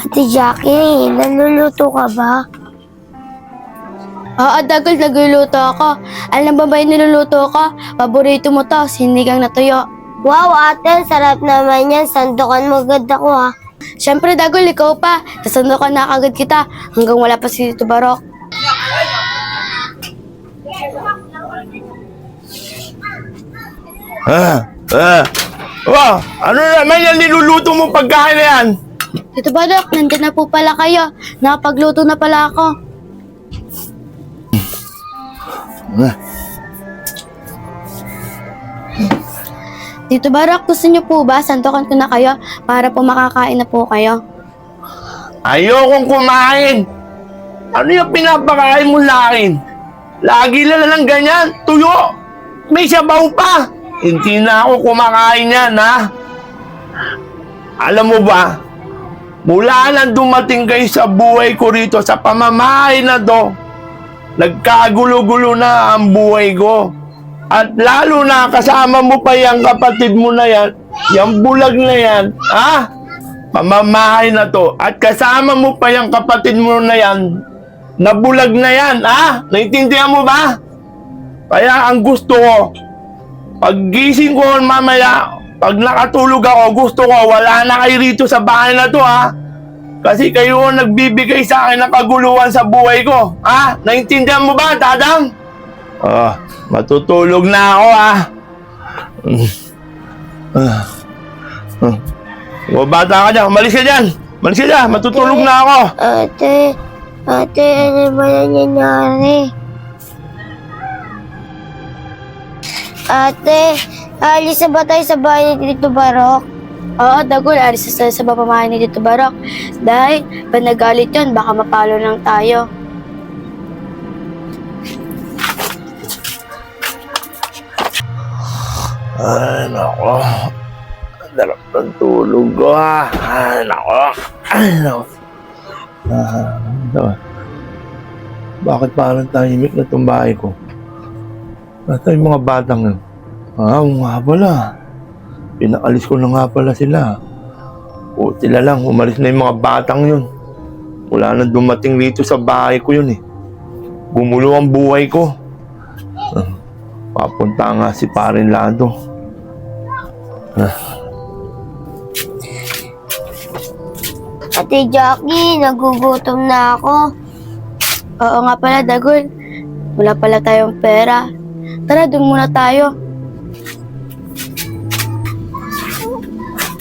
Ate Jackie, naluluto ka ba? Oo, Dagol, nagluluto ako. Alam ba yung niluluto ko? Paborito mo to, sinigang na tuyo. Wow, ate, sarap naman yan. Sandukan mo agad ako ha. Siyempre, Dagol, ikaw pa. Sasandukan na kagad kita hanggang wala pa si Tito Barok. Ano naman yan niluluto mo pagkain na yan? Tito Barok, nandyan na po pala kayo. Nakapagluto na pala ako. Tito Barok, gusto niyo po ba? Sandukan ko na kayo para po makakain na po kayo. Ayokong kumain. Ano yung pinapakain mo lakin? Lagi lang ganyan, tuyo. May sabaw pa. Hindi na ako kumakain yan, ha? Alam mo ba, mula nang dumating kayo sa buhay ko rito, sa pamamahay na to, nagkagulo-gulo na ang buhay ko. At lalo na kasama mo pa yung kapatid mo na yan, yung bulag na yan, ha? Pamamahay na to. At kasama mo pa yung kapatid mo na yan, na bulag na yan, ha? Naintindihan mo ba? Kaya ang gusto ko, pag gising ko mamaya, pag nakatulog ako, gusto ko, wala na kayo rito sa bahay na to, ha? Kasi kayo ang nagbibigay sa akin ng kaguluhan sa buhay ko, ha? Naintindihan mo ba, Tadang? Matutulog na ako, ha? O, bata ka dyan, umalis ka dyan! Umalis ka dyan, matutulog na ako! Ate, ano ba nangyayari? Ate, alis na ba tayo sa bahay ni Tito Barok? Oo, Dagol, alis na sa pamamahay ni Tito Barok. Dahil, pag nagalit yun, baka mapalo lang tayo. Ay, nako. Ang darap ng tulog ko, ha? Ay, nako. Ay, nako. Bakit parang tahimik na itong bahay ko? Nasa yung mga batang yun? Nga pala. Pinaalis ko na nga pala sila. O, sila lang. Umalis na yung mga batang yun. Wala nang dumating rito sa bahay ko yun, eh. Gumulo ang buhay ko. Papunta nga si Parin Lado. Ate Jackie, nagugutom na ako. Oo nga pala, Dagol. Wala pala tayong pera. Tara, doon muna tayo.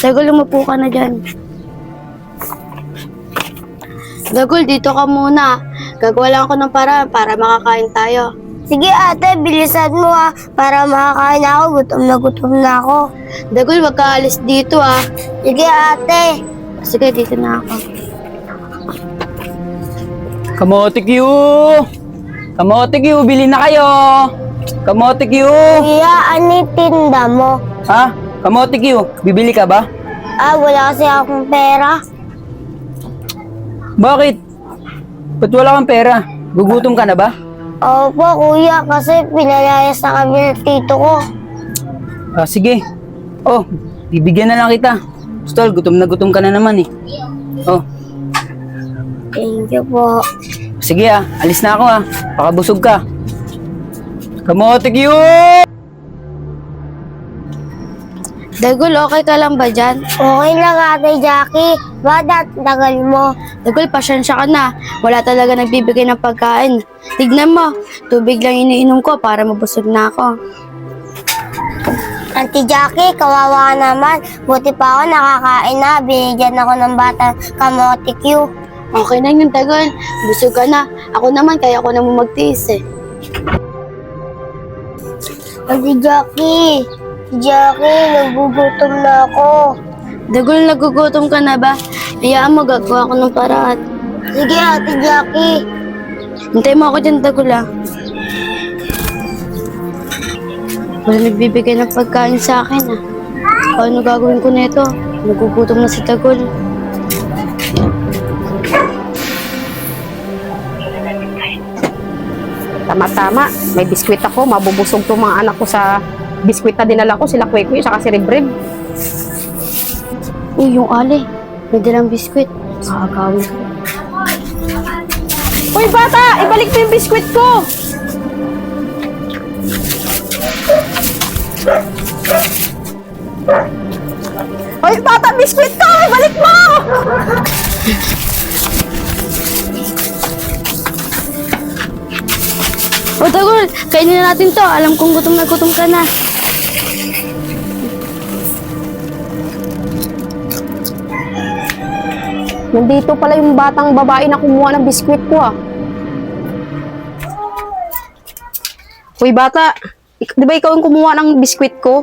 Dagol, umupo ka na dyan. Dagol, dito ka muna. Gagawa lang ako ng paraan para makakain tayo. Sige ate, bilisan mo ha, para makakain ako. Gutom na ako. Dagol, wag ka alis dito ah. Sige ate. Sige, dito na ako. Kamote Q! Kamote Q, bili na kayo! Kamote Q! Kuya, ano yung tinda mo? Ha? Kamote Q, bibili ka ba? Wala kasi akong pera. Bakit? Ba't wala kang pera? Gugutom ka na ba? Opo kuya, kasi pinalayas na kami ng tito ko. Sige. Oh, bibigyan na lang kita. Stol, gutom na gutom ka na naman eh. Oh, Thank you po. sige alis na ako baka busog ka. Kamote Q! Dagol, okay ka lang ba dyan? Okay lang ate Jackie. Badat, tagal mo. Dagol, pasyensya ka na. Wala talaga nagbibigay ng pagkain. Tignan mo, tubig lang iniinom ko para mabusog na ako. Auntie Jackie, kawawa ka naman. Buti pa ako nakakain na. Binigyan ako ng bata kamote Q. Okay na yun, Dagol. Busog ka na. Ako naman, kaya ako naman magtiis eh. Auntie Jackie, nagugutom na ako. Dagol, nagugutom ka na ba? Hayaan mo, gagawa ko ng paraan. Sige ate Jackie. Hintay mo ako dyan, Dagol ah. Wala nagbibigay ng pagkain sa akin ah. Paano gagawin ko nito? Nagugutom na si Dagol. Tama-tama, may biskwit ako, mabubusog tong mga anak ko sa biskwit na dinala ko, sila Kwekwe, saka si Rebreb. Yung Ali, may dalang biskwit. Nakakawin ko. Uy, bata! Ibalik mo yung biskwit ko! Uy, bata! Biskwit ko! Ibalik mo! O Dagol, kainin na natin to. Alam kong gutom na gutom ka na. Nandito pala yung batang babae na kumuha ng biskwit ko ah. Uy, bata! Di ba ikaw yung kumuha ng biskwit ko?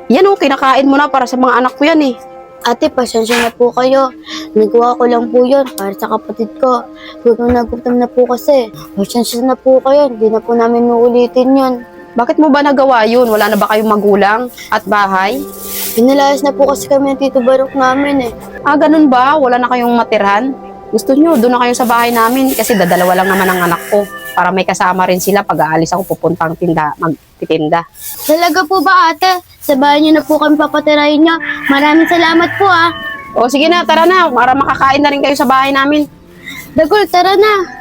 Yan oh, kinakain mo na para sa mga anak ko yan eh. Ate, pasensya na po kayo. Nagawa ko lang po yun para sa kapatid ko. Gutom na po kasi. Pasensya na po kayo. Hindi na po namin uulitin yun. Bakit mo ba nagawa yun? Wala na ba kayong magulang at bahay? Pinalayas na po kasi kami ng Tito Barok namin eh. Ah, ganun ba? Wala na kayong matirhan? Gusto nyo, doon na kayo sa bahay namin kasi dadalawa lang naman ang anak ko. Para may kasama rin sila pag aalis ako pupuntang tinda, magtitinda. Talaga po ba ate? Sa bahay niyo na po kami papatirahin niyo. Maraming salamat po ah. O sige na, tara na, para makakain na rin kayo sa bahay namin. Dagol, tara na.